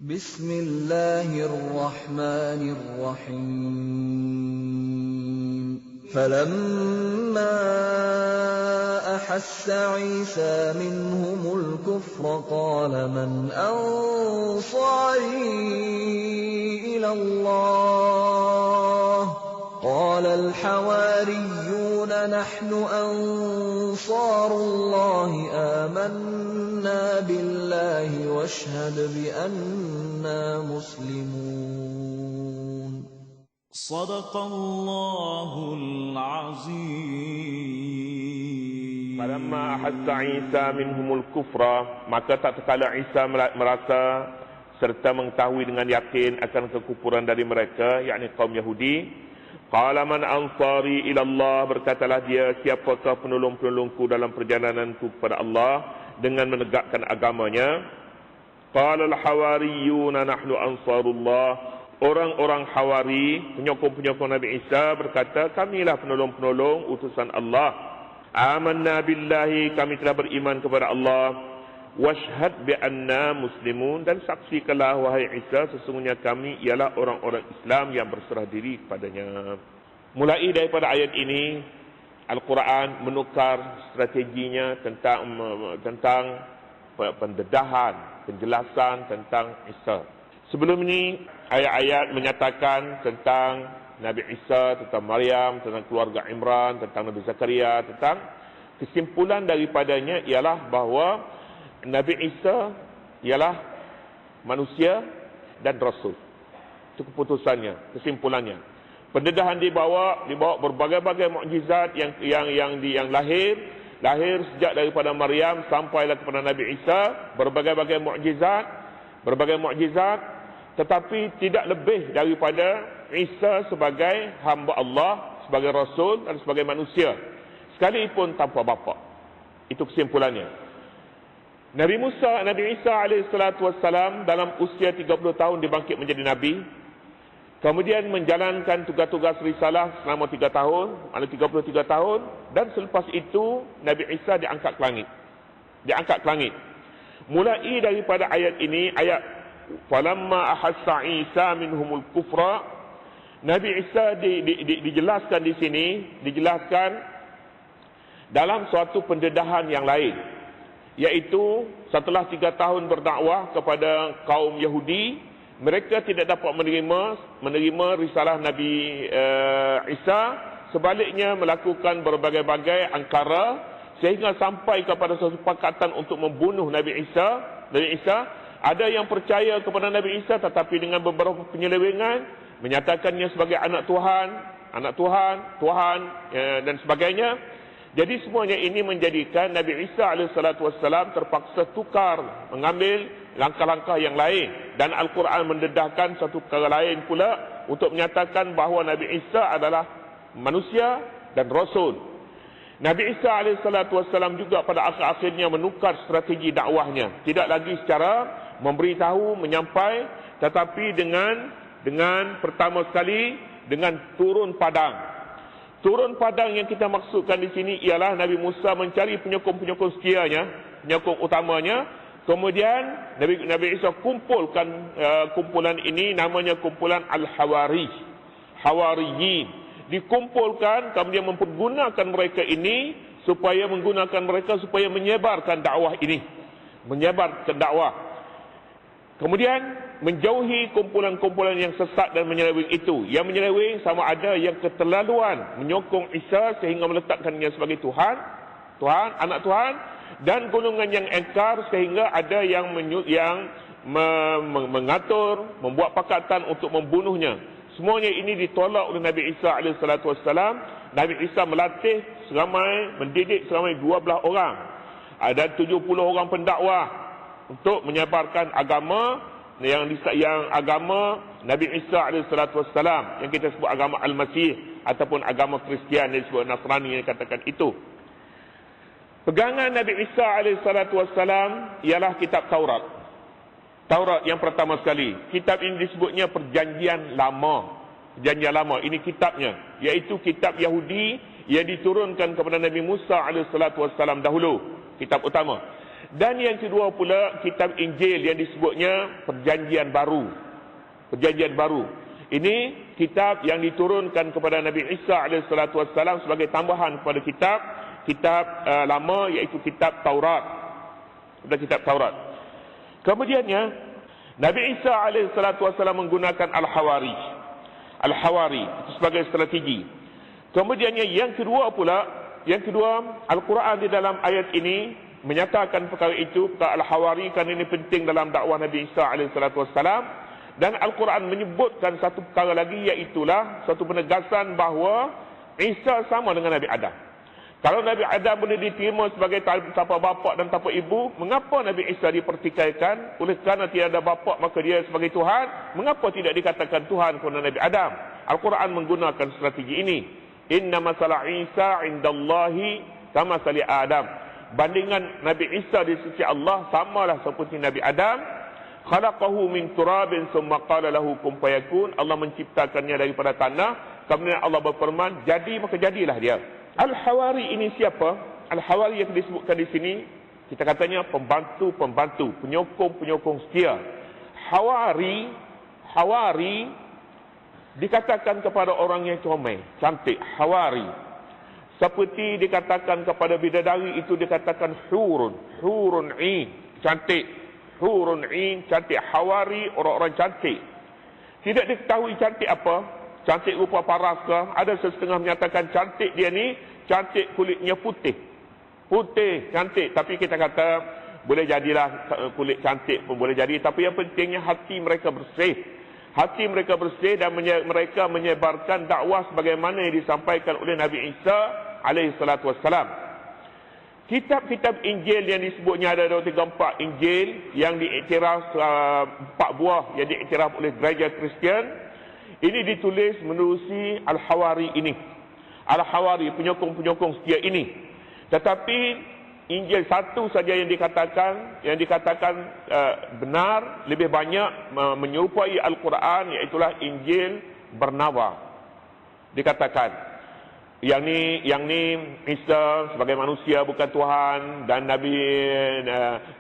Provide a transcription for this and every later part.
Bismillahirrahmanirrahim. فَلَمَّا أَحَسَّ عِيسَىٰ مِنْهُمُ الْكُفْرَ قَالَ مَنْ أَنصَارِي إِلَى اللَّهِ ۖ قَالَ الْحَوَارِيُّونَ نَحْنُ أَنصَارُ اللَّهِ آمَنَّا بِاللَّهِ وَاشْهَدْ بِأَنَّا مُسْلِمُونَ. Sadaqallahul Azim. Falamma ahassa Isa minhumul kufra, maka tak terkala Isa merasa serta mengetahui dengan yakin akan kekufuran dari mereka, yakni kaum Yahudi. Qala man ansari ila Allah, berkatalah dia, siapakah penolong-penolongku dalam perjalananku kepada Allah dengan menegakkan agamanya. Qala al-hawariyuna nahnu ansarullah, orang-orang Hawari, penyokong-penyokong Nabi Isa berkata, kamilah penolong-penolong utusan Allah. Amanna billahi, kami telah beriman kepada Allah. Washhad bi anna muslimun, dan saksikanlah wahai Isa, sesungguhnya kami ialah orang-orang Islam yang berserah diri kepadanya. Mulai daripada ayat ini, Al-Quran menukar strateginya tentang pendedahan, penjelasan tentang Isa. Sebelum ini, ayat-ayat menyatakan tentang Nabi Isa, tentang Maryam, tentang keluarga Imran, tentang Nabi Zakaria, tentang kesimpulan daripadanya ialah bahawa Nabi Isa ialah manusia dan Rasul. Itu keputusannya, kesimpulannya. Pendedahan dibawa berbagai-bagai mukjizat yang lahir sejak daripada Maryam sampailah kepada Nabi Isa, berbagai-bagai mukjizat, tetapi tidak lebih daripada Isa sebagai hamba Allah, sebagai Rasul dan sebagai manusia, sekalipun tanpa bapa. Itu kesimpulannya. Nabi Isa AS dalam usia 30 tahun dibangkit menjadi Nabi. Kemudian menjalankan tugas-tugas risalah selama 3 tahun, maknanya 33 tahun. Dan selepas itu Nabi Isa diangkat ke langit. Mulai daripada ayat ini, ayat falamma ahassa Isa minhumul kufra, Nabi Isa dijelaskan di sini, dijelaskan dalam suatu pendedahan yang lain, iaitu setelah 3 tahun berdakwah kepada kaum Yahudi, mereka tidak dapat menerima risalah Nabi Isa, sebaliknya melakukan berbagai-bagai angkara sehingga sampai kepada suatu kesepakatan untuk membunuh Nabi Isa. Ada yang percaya kepada Nabi Isa tetapi dengan beberapa penyelewengan, menyatakannya sebagai anak Tuhan, dan sebagainya. Jadi semuanya ini menjadikan Nabi Isa AS terpaksa tukar, mengambil langkah-langkah yang lain. Dan Al-Quran mendedahkan satu perkara lain pula untuk menyatakan bahawa Nabi Isa adalah manusia dan Rasul. Nabi Isa AS juga pada akhir-akhirnya menukar strategi dakwahnya. Tidak lagi secara memberitahu, menyampai, tetapi dengan pertama sekali dengan turun padang. Turun padang yang kita maksudkan di sini ialah Nabi Musa mencari penyokong-penyokong setianya, penyokong utamanya. Kemudian Nabi Isa kumpulkan kumpulan ini, namanya kumpulan Al-Hawari, Hawariyin. Dikumpulkan, kemudian mempergunakan mereka ini supaya menyebarkan dakwah ini, menyebarkan dakwah. Kemudian menjauhi kumpulan-kumpulan yang sesat dan menyeleweng itu. Yang menyeleweng sama ada yang keterlaluan menyokong Isa sehingga meletakkannya sebagai Tuhan, anak Tuhan, dan golongan yang engkar sehingga ada yang mengatur, membuat pakatan untuk membunuhnya. Semuanya ini ditolak oleh Nabi Isa AS. Nabi Isa mendidik seramai 12 orang. Ada 70 orang pendakwah untuk menyebarkan agama yang agama Nabi Isa AS, yang kita sebut agama Al-Masih ataupun agama Kristian yang disebut Nasrani yang katakan itu. Pegangan Nabi Isa AS ialah kitab Taurat. Taurat yang pertama sekali. Kitab ini disebutnya Perjanjian Lama. Perjanjian Lama, ini kitabnya, iaitu kitab Yahudi yang diturunkan kepada Nabi Musa AS dahulu. Kitab utama. Dan yang kedua pula kitab Injil yang disebutnya Perjanjian Baru. Perjanjian Baru. Ini kitab yang diturunkan kepada Nabi Isa AS sebagai tambahan kepada kitab lama, iaitu kitab Taurat. Sudah kitab Taurat. Kemudiannya Nabi Isa AS menggunakan Al-Hawari. Al-Hawari itu sebagai strategi. Kemudiannya yang kedua pula, Al-Quran di dalam ayat ini menyatakan perkara itu, perkara Al-Hawari, kerana ini penting dalam dakwah Nabi Isa AS. Dan Al-Quran menyebutkan satu perkara lagi, iaitulah satu penegasan bahawa Isa sama dengan Nabi Adam. Kalau Nabi Adam boleh diterima sebagai tanpa bapa dan tanpa ibu, mengapa Nabi Isa dipertikaikan? Oleh kerana tiada bapa maka dia sebagai Tuhan. Mengapa tidak dikatakan Tuhan kepada Nabi Adam? Al-Quran menggunakan strategi ini. Inna masalah Isa indallahi kama sali Adam. Bandingan Nabi Isa di sisi Allah samalah seperti Nabi Adam. Khalaqahu min turabin summa qala lahu kun fayakun. Allah menciptakannya daripada tanah, kemudian Allah berfirman, jadi, maka jadilah dia. Al-Hawari ini siapa? Al-Hawari yang disebutkan di sini, kita katanya pembantu-pembantu, penyokong-penyokong setia. Hawari dikatakan kepada orang yang comel, cantik, Hawari. Seperti dikatakan kepada bidadari itu dikatakan hurun in, cantik. Hurun in, cantik. Hawari, orang-orang cantik. Tidak diketahui cantik apa. Cantik rupa paras ke? Ada setengah menyatakan cantik dia ni, cantik kulitnya putih. Putih, cantik. Tapi kita kata, boleh jadilah kulit cantik pun boleh jadi. Tapi yang pentingnya hati mereka bersih. Hati mereka bersih dan mereka menyebarkan dakwah sebagaimana yang disampaikan oleh Nabi Isa AS. Kitab-kitab Injil yang disebutnya ada 34 Injil yang diiktiraf 4 buah yang diiktiraf oleh gereja Kristian. Ini ditulis menerusi Al-Hawari ini. Al-Hawari, penyokong-penyokong setia ini. Tetapi Injil satu saja yang dikatakan benar, lebih banyak menyerupai Al-Quran, iaitulah Injil Bernawa. Dikatakan yang ni Isa sebagai manusia bukan Tuhan, dan Nabi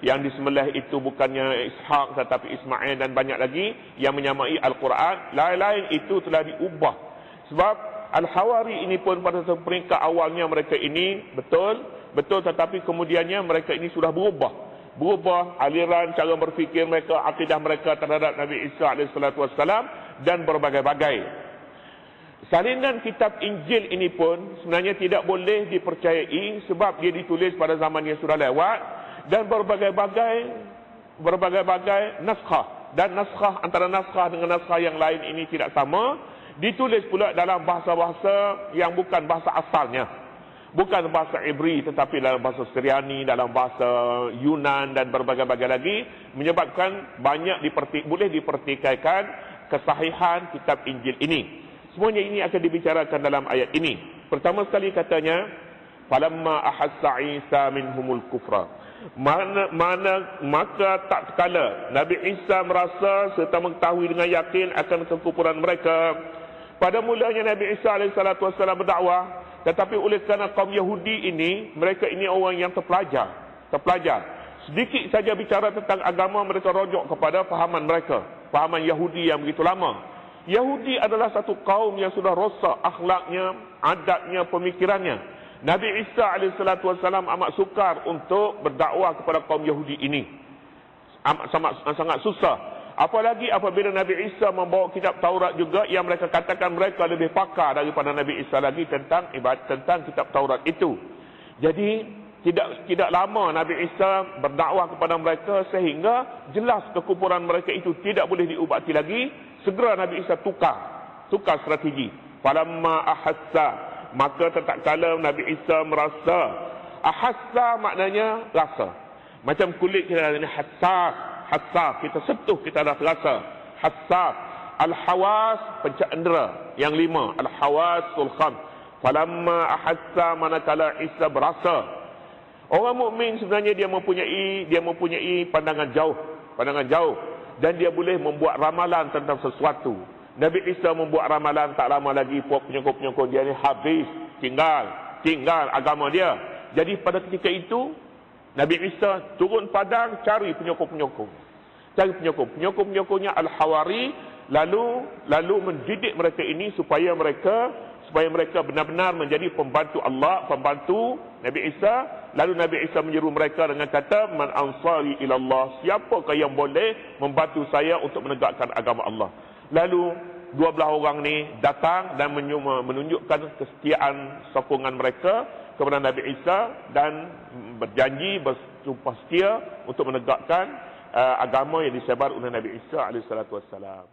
yang disembelih itu bukannya Ishak tetapi Ismail, dan banyak lagi yang menyamai Al-Quran. Lain-lain itu telah diubah. Sebab Al-Hawari ini pun pada peringkat awalnya mereka ini betul, tetapi kemudiannya mereka ini sudah berubah aliran cara berfikir mereka, akidah mereka terhadap Nabi Isa AS dan berbagai-bagai. Salinan kitab Injil ini pun sebenarnya tidak boleh dipercayai sebab dia ditulis pada zaman yang sudah lewat, dan berbagai-bagai naskah, dan naskah antara naskah dengan naskah yang lain ini tidak sama. Ditulis pula dalam bahasa-bahasa yang bukan bahasa asalnya, bukan bahasa Ibri tetapi dalam bahasa Syriani, dalam bahasa Yunan dan berbagai-bagai lagi, menyebabkan banyak boleh dipertikaikan kesahihan kitab Injil ini. Semuanya ini akan dibicarakan dalam ayat ini. Pertama sekali katanya, falamma ahassa Isa minhumul kufra. Maka tak kala Nabi Isa merasa serta mengetahui dengan yakin akan kekufuran mereka. Pada mulanya Nabi Isa AS berdakwah, tetapi oleh kerana kaum Yahudi ini, mereka ini orang yang terpelajar. Sedikit saja bicara tentang agama, mereka rujuk kepada fahaman mereka, fahaman Yahudi yang begitu lama. Yahudi adalah satu kaum yang sudah rosak akhlaknya, adatnya, pemikirannya. Nabi Isa AS amat sukar untuk berdakwah kepada kaum Yahudi ini. Sangat susah. Apalagi apabila Nabi Isa membawa kitab Taurat juga, yang mereka katakan mereka lebih pakar daripada Nabi Isa lagi tentang kitab Taurat itu. Jadi tidak lama Nabi Isa berdakwah kepada mereka sehingga jelas kekufuran mereka itu tidak boleh diubati lagi. Segera Nabi Isa tukar strategi. Falamma ahassa, maka tatkala Nabi Isa merasa. Ahassa maknanya rasa. Macam kulit kita ini hassas, kita sentuh kita dah terasa. Hassas. Al-hawas, panca indera yang 5. Al-hawasul khams. Falamma ahassa, manakala Isa berasa. Orang mukmin sebenarnya dia mempunyai pandangan jauh, dan dia boleh membuat ramalan tentang sesuatu. Nabi Isa membuat ramalan tak lama lagi penyokong dia ni habis, tinggal agama dia. Jadi pada ketika itu Nabi Isa turun padang cari penyokong-penyokong. Cari penyokong. Penyokong-penyokongnya Al-Hawari lalu mendidik mereka ini supaya mereka benar-benar menjadi pembantu Allah, pembantu Nabi Isa. Lalu Nabi Isa menyeru mereka dengan kata, "Man ansari ilallah?" Siapakah yang boleh membantu saya untuk menegakkan agama Allah? Lalu 12 orang ni datang dan menunjukkan kesetiaan sokongan mereka kepada Nabi Isa dan berjanji bersumpah setia untuk menegakkan agama yang disebar oleh Nabi Isa alaihi salatu wassalam.